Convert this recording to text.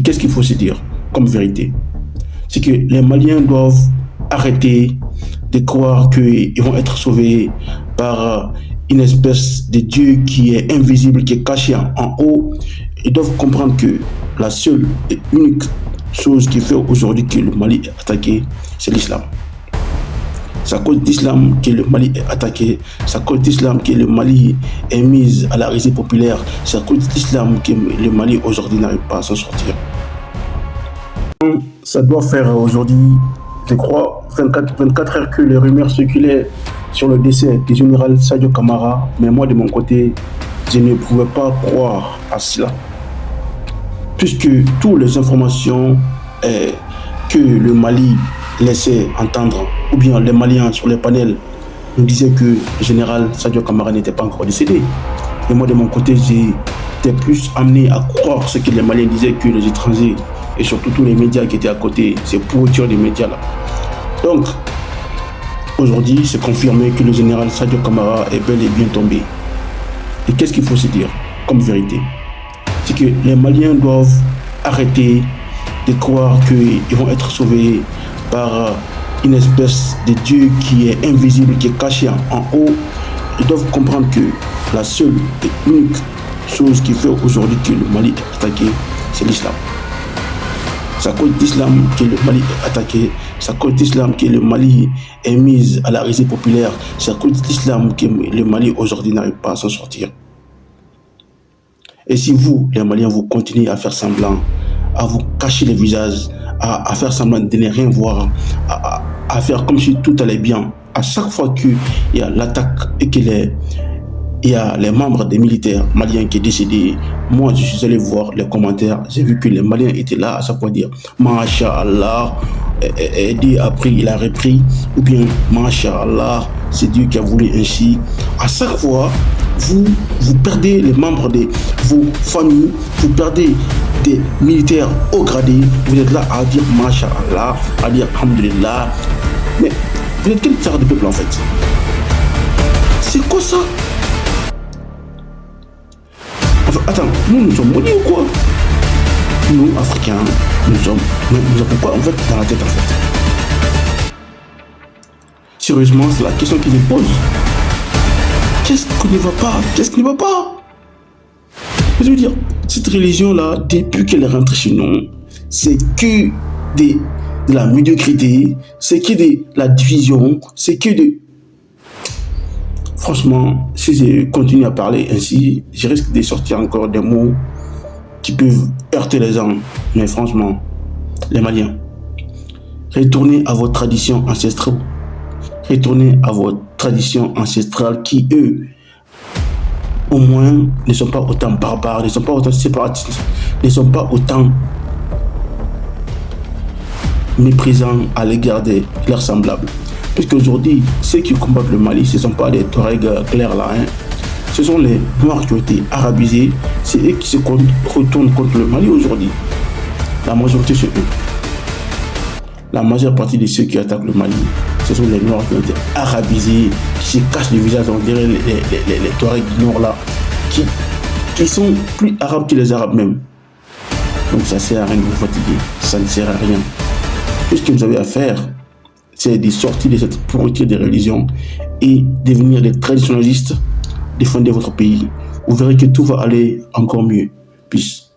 Qu'est-ce qu'il faut se dire comme vérité? C'est que les Maliens doivent arrêter de croire qu'ils vont être sauvés par une espèce de Dieu qui est invisible, qui est caché en haut. Ils doivent comprendre que la seule et unique chose qui fait aujourd'hui que le Mali est attaqué, c'est l'islam. C'est à cause d'islam que le Mali est attaqué. C'est à cause d'islam que le Mali est mis à la risée populaire. C'est à cause d'islam que le Mali aujourd'hui n'arrive pas à s'en sortir. Ça doit faire aujourd'hui, je crois, 24 heures que les rumeurs circulaient sur le décès du général Sadio Camara. Mais moi, de mon côté, je ne pouvais pas croire à cela. Puisque toutes les informations que le Mali laissait entendre, ou bien les Maliens sur les panels nous disaient que le général Sadio Camara n'était pas encore décédé. Et moi, de mon côté, j'étais plus amené à croire ce que les Maliens disaient que les étrangers, et surtout tous les médias qui étaient à côté, ces pourritures des médias là. Donc, aujourd'hui, c'est confirmé que le général Sadio Camara est bel et bien tombé. Et qu'est-ce qu'il faut se dire comme vérité? C'est que les Maliens doivent arrêter de croire qu'ils vont être sauvés par une espèce de Dieu qui est invisible, qui est caché en haut. Ils doivent comprendre que la seule et unique chose qui fait aujourd'hui que le Mali est attaqué, c'est l'islam. C'est à cause d'islam que le Mali est attaqué. C'est à cause d'islam que le Mali est mis à la risée populaire. C'est à cause d'islam que le Mali aujourd'hui n'arrive pas à s'en sortir. Et si vous, les Maliens, vous continuez à faire semblant, à vous cacher les visages, à faire semblant de ne rien voir, à faire comme si tout allait bien, à chaque fois qu'il y a l'attaque et qu'il y a les membres des militaires maliens qui sont décédés, moi je suis allé voir les commentaires, j'ai vu que les Maliens étaient là à chaque fois dire Masha'Allah, Dieu a pris, il a repris, ou bien Masha'Allah, c'est Dieu qui a voulu ainsi. À chaque fois, vous perdez les membres de vos familles, vous perdez des militaires haut gradés, vous êtes là à dire Masha'Allah, à dire Alhamdulillah. Mais vous êtes quel genre de peuple en fait? C'est quoi ça? Enfin, attends, nous sommes maudits ou quoi? Nous, Africains, nous avons quoi en fait dans la tête en fait? Sérieusement, c'est la question qui me pose. Qu'est-ce qui ne va pas? Qu'est-ce qui ne va pas? Je veux dire, cette religion-là, depuis qu'elle est rentrée chez nous, c'est que de la médiocrité, c'est que de la division, c'est que de... Franchement, si je continue à parler ainsi, je risque de sortir encore des mots qui peuvent heurter les gens. Mais franchement, les Maliens, retournez à vos traditions ancestrales. Retournez à vos traditions ancestrales qui, eux, au moins, ne sont pas autant barbares, ne sont pas autant séparatistes, ne sont pas autant méprisants à l'égard de leurs semblables. Puisqu'aujourd'hui, ceux qui combattent le Mali, ce ne sont pas des Touaregs clairs là, hein. Ce sont les Noirs qui ont été arabisés, c'est eux qui se retournent contre le Mali aujourd'hui. La majorité, c'est eux. La majeure partie de ceux qui attaquent le Mali, ce sont les Noirs qui ont été arabisés, qui se cachent le visage, on dirait les Touaregs du Nord là, qui sont plus arabes que les Arabes même. Donc ça ne sert à rien de vous fatiguer, ça ne sert à rien. Tout ce que vous avez à faire, c'est de sortir de cette pourriture des religions et devenir des traditionalistes, défendre votre pays. Vous verrez que tout va aller encore mieux. Peace.